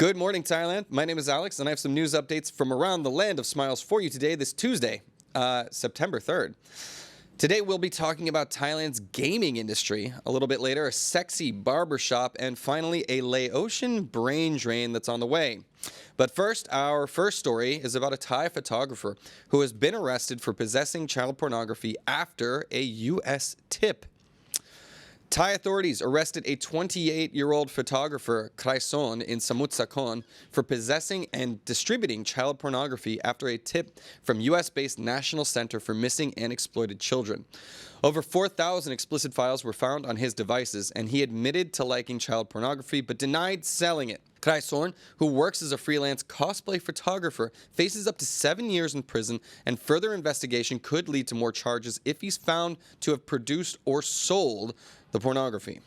Good morning, Thailand. My name is Alex, and I have some news updates from around the land of smiles for you today, this Tuesday, September 3rd. Today, we'll be talking about Thailand's gaming industry. A little bit later, a sexy barbershop, and finally, a Laotian brain drain that's on the way. But first, our first story is about a Thai photographer who has been arrested for possessing child pornography after a U.S. tip. Thai authorities arrested a 28-year-old photographer, Khon, in Samut Sakhon for possessing and distributing child pornography after a tip from U.S.-based National Center for Missing and Exploited Children. Over 4,000 explicit files were found on his devices, and he admitted to liking child pornography but denied selling it. Kaen, who works as a freelance cosplay photographer, faces up to 7 years in prison, and further investigation could lead to more charges if he's found to have produced or sold the pornography.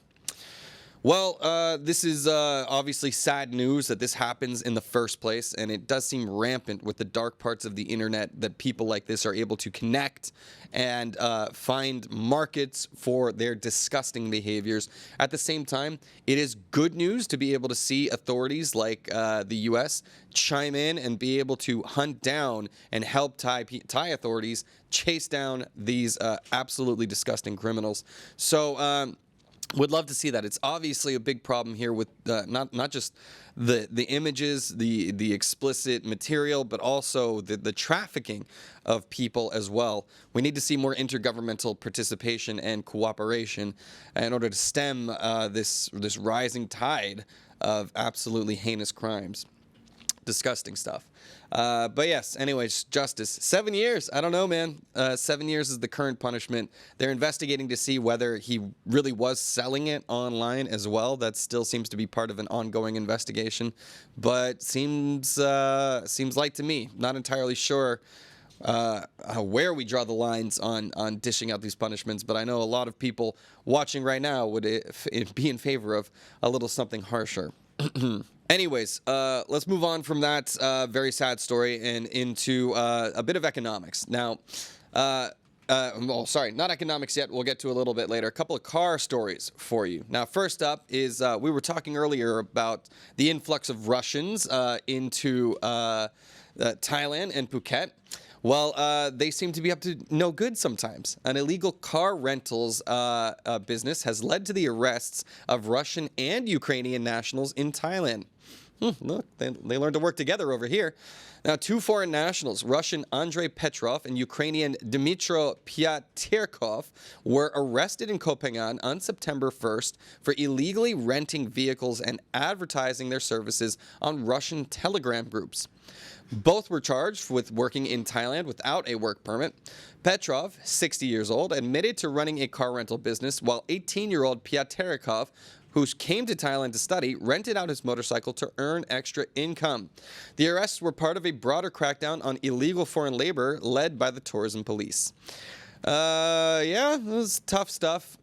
Well, this is obviously sad news that this happens in the first place, and it does seem rampant with the dark parts of the internet that people like this are able to connect and find markets for their disgusting behaviors. At the same time, it is good news to be able to see authorities like the U.S. chime in and be able to hunt down and help Thai authorities chase down these absolutely disgusting criminals. So, would love to see that. It's obviously a big problem here with not just the images, the explicit material, but also the trafficking of people as well. We need to see more intergovernmental participation and cooperation in order to stem this rising tide of absolutely heinous crimes. Disgusting stuff. But yes, anyways, justice. 7 years. I don't know, man. 7 years is the current punishment. They're investigating to see whether he really was selling it online as well. That still seems to be part of an ongoing investigation. But seems like to me, not entirely sure where we draw the lines on dishing out these punishments. But I know a lot of people watching right now would be in favor of a little something harsher. Anyways, let's move on from that very sad story and into a bit of economics. Now, well, sorry, not economics yet. We'll get to a little bit later. A couple of car stories for you. Now, first up is we were talking earlier about the influx of Russians into Thailand and Phuket. Well, they seem to be up to no good sometimes. An illegal car rentals business has led to the arrests of Russian and Ukrainian nationals in Thailand. Look, they learned to work together over here. Now, two foreign nationals, Russian Andrei Petrov and Ukrainian Dmitro Pyaterkov, were arrested in Kaen on September 1st for illegally renting vehicles and advertising their services on Russian Telegram groups. Both were charged with working in Thailand without a work permit. Petrov, 60 years old, admitted to running a car rental business, while 18-year-old Pyaterkov, who came to Thailand to study, rented out his motorcycle to earn extra income. The arrests were part of a broader crackdown on illegal foreign labor led by the tourism police. Yeah, it was tough stuff.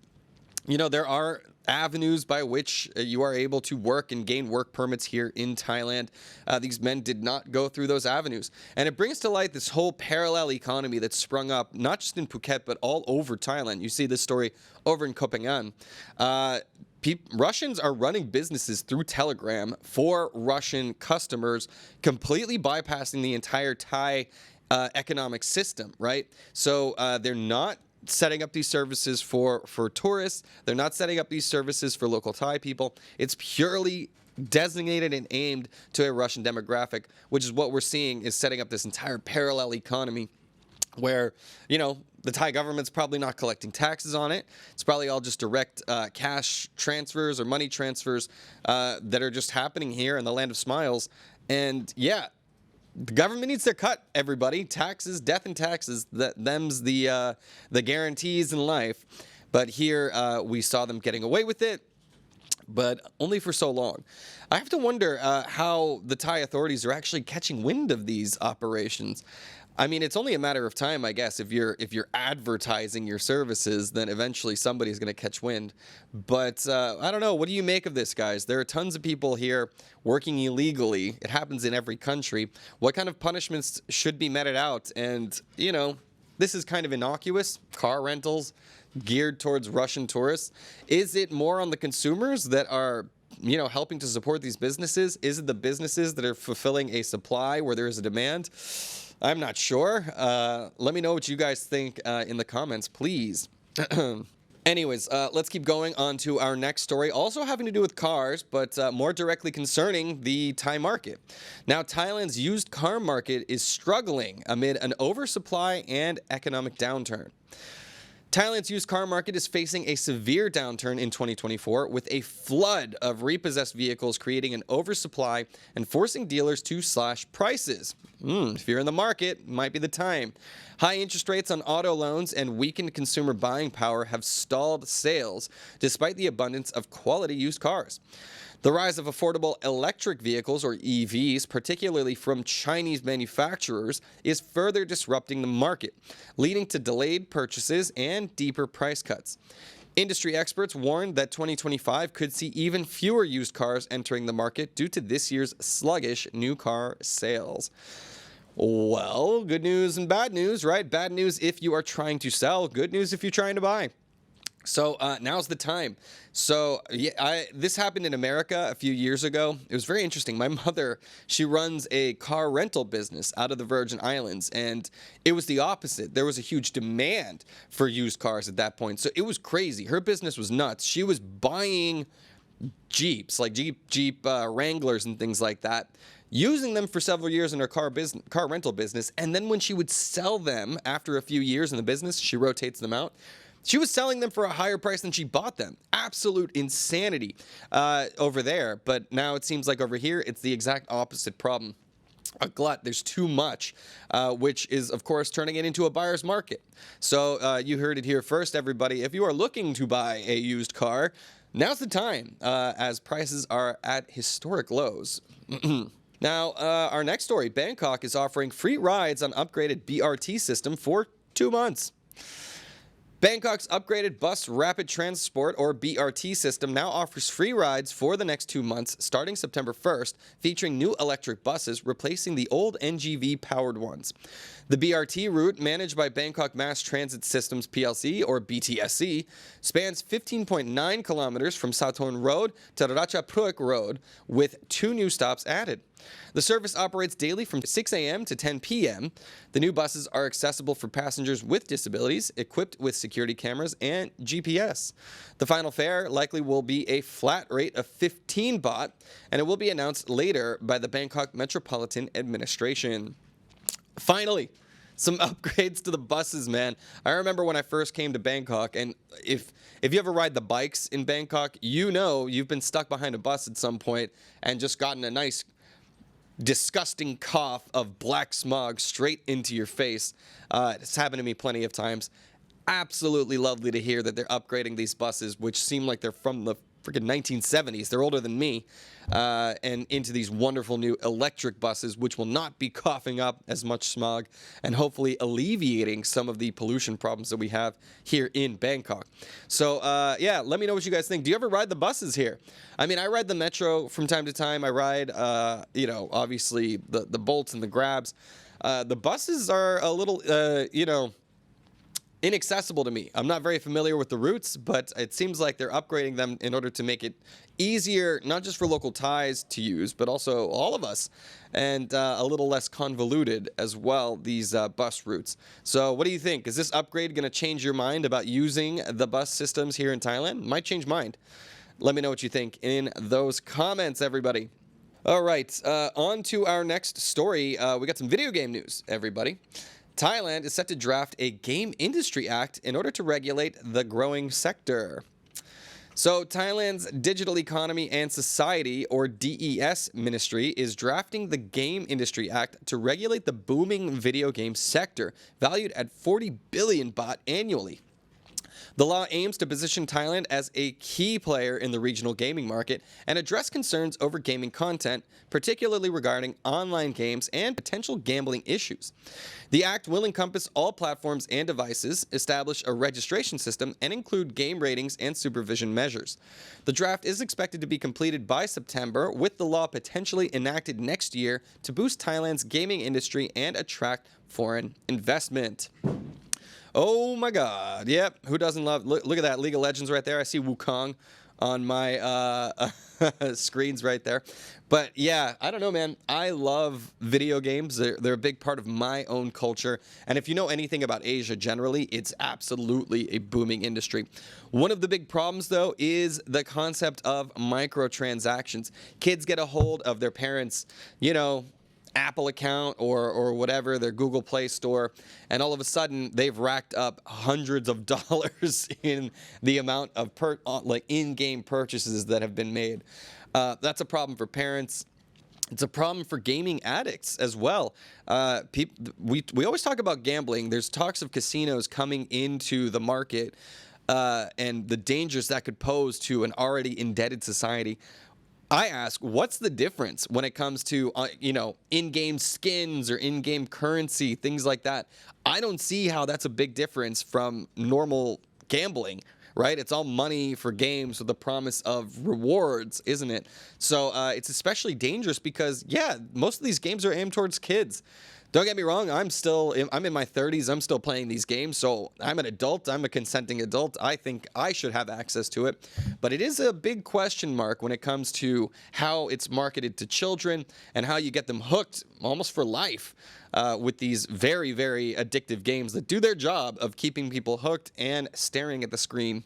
You know, there are avenues by which you are able to work and gain work permits here in Thailand. These men did not go through those avenues. And it brings to light this whole parallel economy that's sprung up, not just in Phuket, but all over Thailand. You see this story over in Kaen. Russians are running businesses through Telegram for Russian customers, completely bypassing the entire Thai economic system, right? So they're not setting up these services for tourists. They're not setting up these services for local Thai people. It's purely designated and aimed to a Russian demographic, which is what we're seeing is setting up this entire parallel economy where, you know, the Thai government's probably not collecting taxes on it. It's probably all just direct cash transfers or money transfers that are just happening here in the land of smiles. And yeah, the government needs their cut, everybody. Taxes, death and taxes, them's the guarantees in life. But here we saw them getting away with it, but only for so long. I have to wonder how the Thai authorities are actually catching wind of these operations. I mean, it's only a matter of time, I guess. If you're advertising your services, then eventually somebody's going to catch wind. But I don't know. What do you make of this, guys? There are tons of people here working illegally. It happens in every country. What kind of punishments should be meted out? And, you know, this is kind of innocuous. Car rentals geared towards Russian tourists. Is it more on the consumers that are helping to support these businesses? Is it the businesses that are fulfilling a supply where there is a demand? I'm not sure. Let me know what you guys think in the comments, please. Anyways, let's keep going on to our next story, also having to do with cars, but more directly concerning the Thai market. Now, Thailand's used car market is struggling amid an oversupply and economic downturn. Thailand's used car market is facing a severe downturn in 2024 with a flood of repossessed vehicles creating an oversupply and forcing dealers to slash prices. If you're in the market, might be the time. High interest rates on auto loans and weakened consumer buying power have stalled sales despite the abundance of quality used cars. The rise of affordable electric vehicles, or EVs, particularly from Chinese manufacturers, is further disrupting the market, leading to delayed purchases and deeper price cuts. Industry experts warned that 2025 could see even fewer used cars entering the market due to this year's sluggish new car sales. Well, good news and bad news, right? Bad news if you are trying to sell, good news if you're trying to buy. So now's the time. So yeah, this happened in America a few years ago. It was very interesting. My mother, she runs a car rental business out of the Virgin Islands, and it was the opposite. There was a huge demand for used cars at that point. So it was crazy. Her business was nuts. She was buying Jeeps, like Jeep Wranglers and things like that, using them for several years in her car rental business. And then when she would sell them after a few years in the business, she rotates them out. She was selling them for a higher price than she bought them. Absolute insanity over there. But now it seems like over here, it's the exact opposite problem. A glut. There's too much, which is, of course, turning it into a buyer's market. So you heard it here first, everybody. If you are looking to buy a used car, now's the time, as prices are at historic lows. Now, our next story, Bangkok is offering free rides on upgraded BRT system for 2 months. Bangkok's upgraded bus rapid transport, or BRT system, now offers free rides for the next 2 months starting September 1st, featuring new electric buses replacing the old NGV-powered ones. The BRT route, managed by Bangkok Mass Transit Systems PLC, or BTSC, spans 15.9 kilometers from Sathorn Road to Ratchapruk Road, with 2 new stops added. The service operates daily from 6 a.m. to 10 p.m. The new buses are accessible for passengers with disabilities, equipped with security cameras and GPS. The final fare likely will be a flat rate of 15 baht, and it will be announced later by the Bangkok Metropolitan Administration. Finally, some upgrades to the buses, man. I remember when I first came to Bangkok, and if you ever ride the bikes in Bangkok, you know you've been stuck behind a bus at some point and just gotten a nice disgusting cough of black smog straight into your face. It's happened to me plenty of times. Absolutely lovely to hear that they're upgrading these buses, which seem like they're from the freaking 1970s. They're older than me, and into these wonderful new electric buses, which will not be coughing up as much smog and hopefully alleviating some of the pollution problems that we have here in Bangkok. So, yeah, let me know what you guys think. Do you ever ride the buses here? I mean, I ride the metro from time to time. I ride, obviously the Bolts and the Grabs. The buses are a little, inaccessible to me. I'm not very familiar with the routes, but it seems like they're upgrading them in order to make it easier, not just for local Thais to use, but also all of us, and a little less convoluted as well, these bus routes. So what do you think? Is this upgrade going to change your mind about using the bus systems here in Thailand? Might change mind. Let me know what you think in those comments, everybody. All right, on to our next story. We got some video game news, everybody. Thailand is set to draft a game industry act in order to regulate the growing sector. So Thailand's Digital Economy and Society, or DES ministry, is drafting the Game Industry Act to regulate the booming video game sector, valued at 40 billion baht annually. The law aims to position Thailand as a key player in the regional gaming market and address concerns over gaming content, particularly regarding online games and potential gambling issues. The act will encompass all platforms and devices, establish a registration system, and include game ratings and supervision measures. The draft is expected to be completed by September, with the law potentially enacted next year to boost Thailand's gaming industry and attract foreign investment. Oh my God. Yep. Who doesn't love... Look at that. League of Legends right there. I see Wukong on my screens right there. But yeah, I don't know, man. I love video games. They're a big part of my own culture. And if you know anything about Asia generally, it's absolutely a booming industry. One of the big problems, though, is the concept of microtransactions. Kids get a hold of their parents', Apple account or whatever, their Google Play Store, and all of a sudden they've racked up hundreds of dollars in the amount of in-game purchases that have been made. That's a problem for parents. It's a problem for gaming addicts as well. We always talk about gambling. There's talks of casinos coming into the market and the dangers that could pose to an already indebted society. I ask, what's the difference when it comes to, in-game skins or in-game currency, things like that? I don't see how that's a big difference from normal gambling, right? It's all money for games with the promise of rewards, isn't it? So it's especially dangerous because, yeah, most of these games are aimed towards kids. Don't get me wrong, I'm in my 30s, I'm still playing these games, so I'm an adult, I'm a consenting adult, I think I should have access to it. But it is a big question mark when it comes to how it's marketed to children and how you get them hooked almost for life with these very, very addictive games that do their job of keeping people hooked and staring at the screen.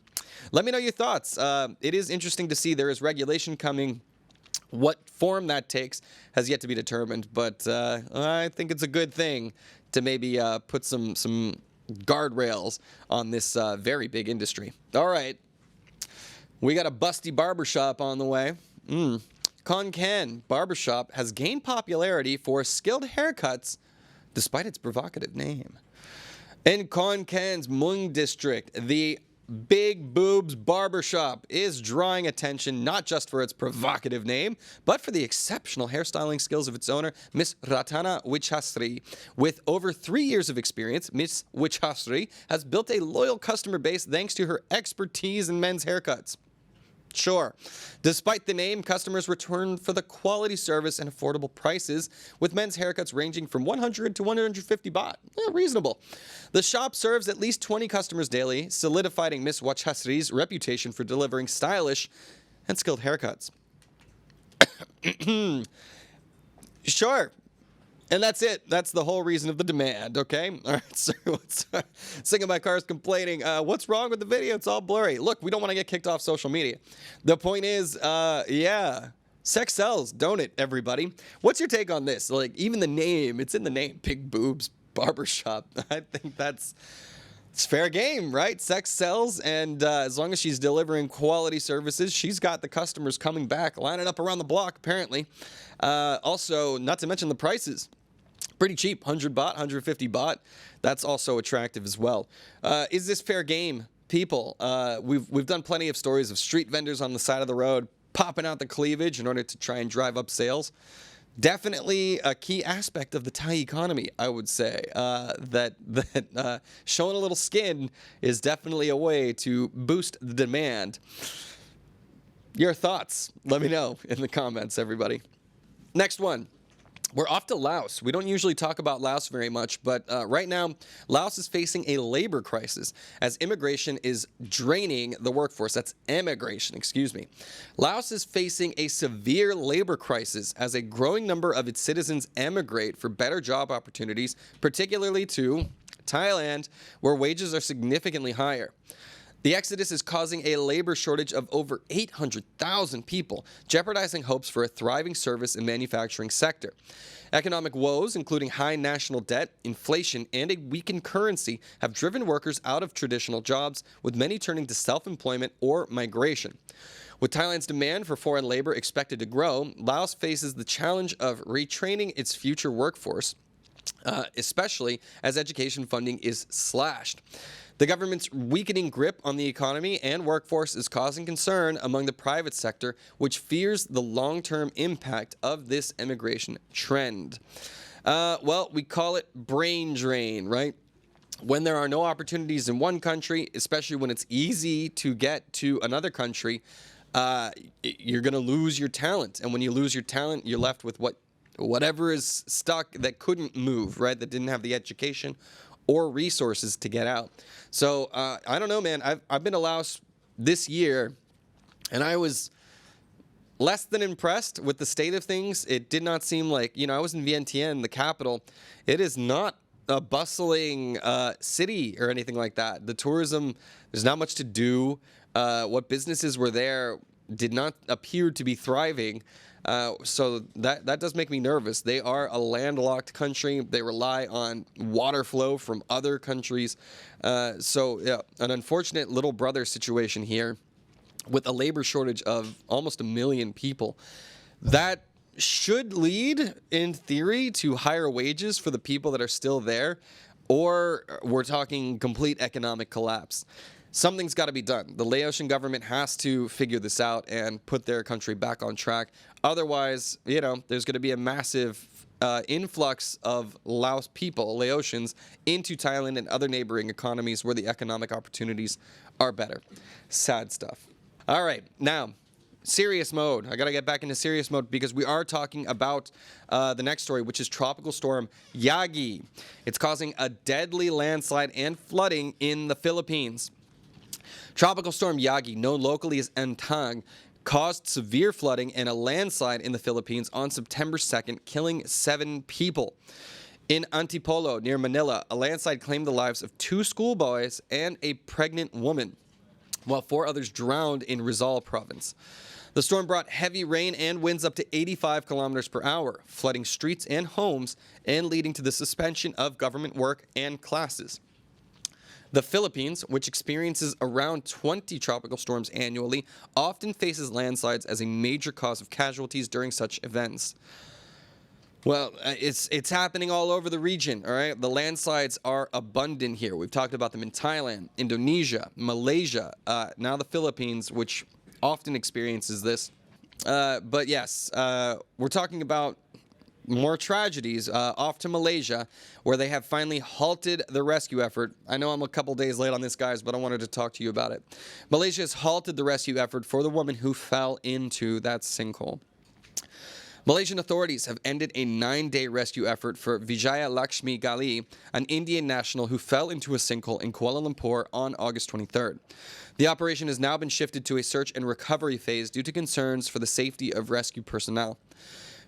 Let me know your thoughts. It is interesting to see there is regulation coming. What form that takes has yet to be determined, but I think it's a good thing to maybe put some guardrails on this very big industry. All right, we got a busty barbershop on the way. Kaen Barbershop has gained popularity for skilled haircuts despite its provocative name. In Kaen's Mung district, the Big Boobs Barbershop is drawing attention not just for its provocative name, but for the exceptional hairstyling skills of its owner, Miss Ratana Wichhasri. With over 3 years of experience, Miss Wichhasri has built a loyal customer base thanks to her expertise in men's haircuts. Sure. Despite the name, customers return for the quality service and affordable prices, with men's haircuts ranging from 100 to 150 baht. Yeah, reasonable. The shop serves at least 20 customers daily, solidifying Miss Wachhasri's reputation for delivering stylish and skilled haircuts. Sure. And that's it. That's the whole reason of the demand, okay? All right, so Singing My Car is complaining, what's wrong with the video? It's all blurry. Look, we don't want to get kicked off social media. The point is, yeah, sex sells, don't it, everybody? What's your take on this? Like, even the name, it's in the name, Big Boobs Barbershop. I think it's fair game, right? Sex sells, and as long as she's delivering quality services, she's got the customers coming back, lining up around the block, apparently. Also, not to mention the prices. Pretty cheap, 100 baht, 150 baht. That's also attractive as well. Is this fair game, people? We've done plenty of stories of street vendors on the side of the road popping out the cleavage in order to try and drive up sales. Definitely a key aspect of the Thai economy, I would say. That showing a little skin is definitely a way to boost the demand. Your thoughts? Let me know in the comments, everybody. Next one. We're off to Laos. We don't usually talk about Laos very much, but right now, Laos is facing a labor crisis as immigration is draining the workforce. That's emigration, excuse me. Laos is facing a severe labor crisis as a growing number of its citizens emigrate for better job opportunities, particularly to Thailand, where wages are significantly higher. The exodus is causing a labor shortage of over 800,000 people, jeopardizing hopes for a thriving service and manufacturing sector. Economic woes, including high national debt, inflation, and a weakened currency, have driven workers out of traditional jobs, with many turning to self-employment or migration. With Thailand's demand for foreign labor expected to grow, Laos faces the challenge of retraining its future workforce, especially as education funding is slashed. The government's weakening grip on the economy and workforce is causing concern among the private sector, which fears the long-term impact of this immigration trend. Well, we call it brain drain, right? When there are no opportunities in one country, especially when it's easy to get to another country, you're going to lose your talent. And when you lose your talent, you're left with whatever is stuck that couldn't move, right? That didn't have the education or resources to get out. So I don't know, man. I've been to Laos this year And I was less than impressed with the state of things. It did not seem like, I was in Vientiane, the capital. It is not a bustling city or anything like that. The tourism, there's not much to do. What businesses were there did not appear to be thriving. So that does make me nervous. They are a landlocked country. They rely on water flow from other countries. So yeah, an unfortunate little brother situation here with a labor shortage of almost 1 million people. That should lead, in theory, to higher wages for the people that are still there, or we're talking complete economic collapse. Something's got to be done. The Laotian government has to figure this out and put their country back on track. Otherwise, there's going to be a massive influx of Laos people, Laotians, into Thailand and other neighboring economies where the economic opportunities are better. Sad stuff. All right, now, serious mode. I got to get back into serious mode because we are talking about the next story, which is Tropical Storm Yagi. It's causing a deadly landslide and flooding in the Philippines. Tropical Storm Yagi, known locally as Entang, caused severe flooding and a landslide in the Philippines on September 2nd, killing 7 people. In Antipolo, near Manila, a landslide claimed the lives of 2 schoolboys and a pregnant woman, while 4 others drowned in Rizal province. The storm brought heavy rain and winds up to 85 kilometers per hour, flooding streets and homes and leading to the suspension of government work and classes. The Philippines, which experiences around 20 tropical storms annually, often faces landslides as a major cause of casualties during such events. Well, it's happening all over the region, all right? The landslides are abundant here. We've talked about them in Thailand, Indonesia, Malaysia, now the Philippines, which often experiences this. But yes, we're talking about more tragedies off to Malaysia, where they have finally halted the rescue effort. I know I'm a couple days late on this, guys, but I wanted to talk to you about it. Malaysia has halted the rescue effort for the woman who fell into that sinkhole. Malaysian authorities have ended a 9-day rescue effort for Vijaya Lakshmi Gali, an Indian national who fell into a sinkhole in Kuala Lumpur on August 23rd. The operation has now been shifted to a search and recovery phase due to concerns for the safety of rescue personnel.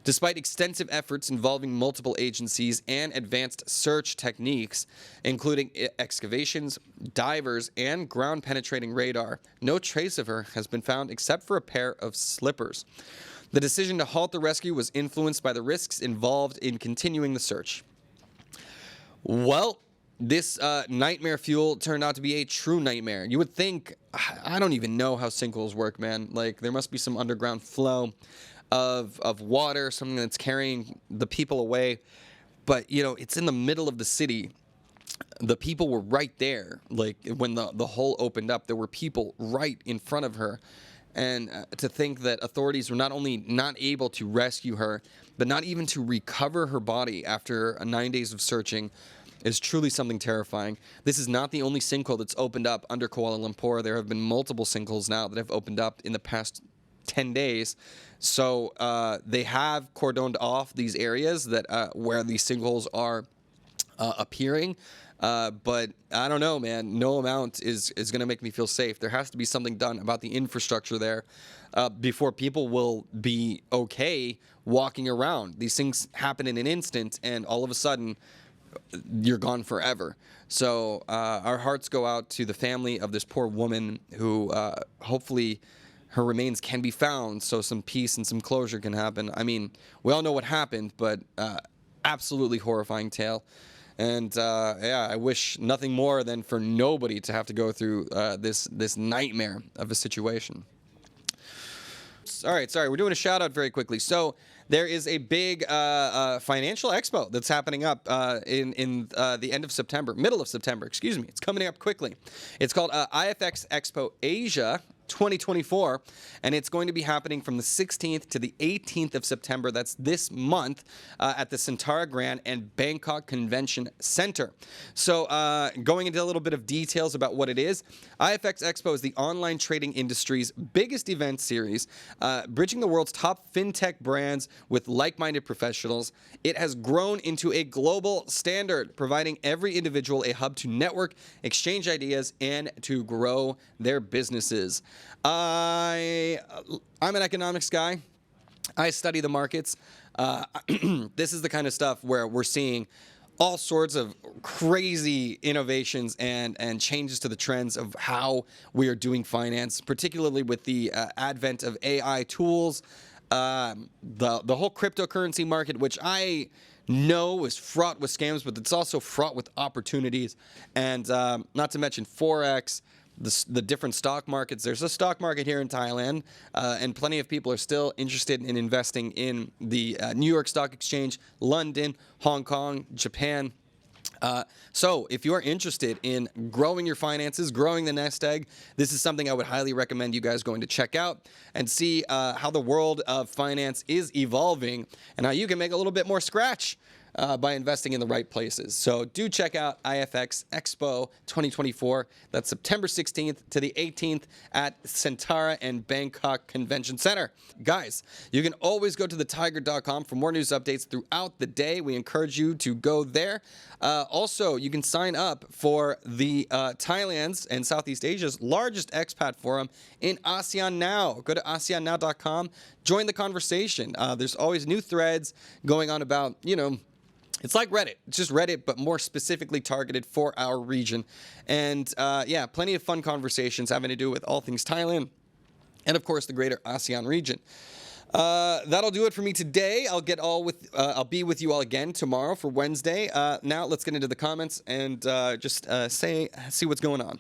Despite extensive efforts involving multiple agencies and advanced search techniques, including excavations, divers, and ground-penetrating radar, no trace of her has been found except for a pair of slippers. The decision to halt the rescue was influenced by the risks involved in continuing the search. Well, this nightmare fuel turned out to be a true nightmare. You would think, I don't even know how sinkholes work, man. Like, there must be some underground flow of water, something that's carrying the people away. But, it's in the middle of the city. The people were right there. Like, when the hole opened up, there were people right in front of her. And to think that authorities were not only not able to rescue her, but not even to recover her body after 9 days of searching is truly something terrifying. This is not the only sinkhole that's opened up under Kuala Lumpur. There have been multiple sinkholes now that have opened up in the past 10 days. So they have cordoned off these areas that where these sinkholes are appearing. But I don't know, man. No amount is going to make me feel safe. There has to be something done about the infrastructure there before people will be okay walking around. These things happen in an instant, and all of a sudden, you're gone forever. So our hearts go out to the family of this poor woman who hopefully her remains can be found so some peace and some closure can happen. I mean, we all know what happened, but absolutely horrifying tale. And yeah, I wish nothing more than for nobody to have to go through this nightmare of a situation. All right, sorry, we're doing a shout out very quickly. So there is a big financial expo that's happening up in the end of September, middle of September, excuse me. It's coming up quickly. It's called EXPO Asia 2024, and it's going to be happening from the 16th to the 18th of September. That's this month at the Sentara Grand and Bangkok Convention Center. So going into a little bit of details about what it is, IFX Expo is the online trading industry's biggest event series, bridging the world's top fintech brands with like-minded professionals. It has grown into a global standard, providing every individual a hub to network, exchange ideas, and to grow their businesses. I'm an economics guy. I study the markets. This is the kind of stuff where we're seeing all sorts of crazy innovations and changes to the trends of how we are doing finance, particularly with the advent of AI tools, the whole cryptocurrency market, which I know is fraught with scams, but it's also fraught with opportunities, and not to mention Forex, the different stock markets. There's a stock market here in Thailand, and plenty of people are still interested in investing in the New York Stock Exchange, London, Hong Kong, Japan. So if you are interested in growing your finances, growing the nest egg, this is something I would highly recommend you guys going to check out and see how the world of finance is evolving and how you can make a little bit more scratch by investing in the right places. So do check out IFX Expo 2024. That's September 16th to the 18th at Centara and Bangkok Convention Center. Guys, you can always go to thetiger.com for more news updates throughout the day. We encourage you to go there. Also, you can sign up for the Thailand's and Southeast Asia's largest expat forum in ASEAN Now. Go to ASEANnow.com. Join the conversation. There's always new threads going on about, it's like Reddit. It's just Reddit, but more specifically targeted for our region. And yeah, plenty of fun conversations having to do with all things Thailand and, of course, the greater ASEAN region. That'll do it for me today. I'll be with you all again tomorrow for Wednesday. Now let's get into the comments and see what's going on.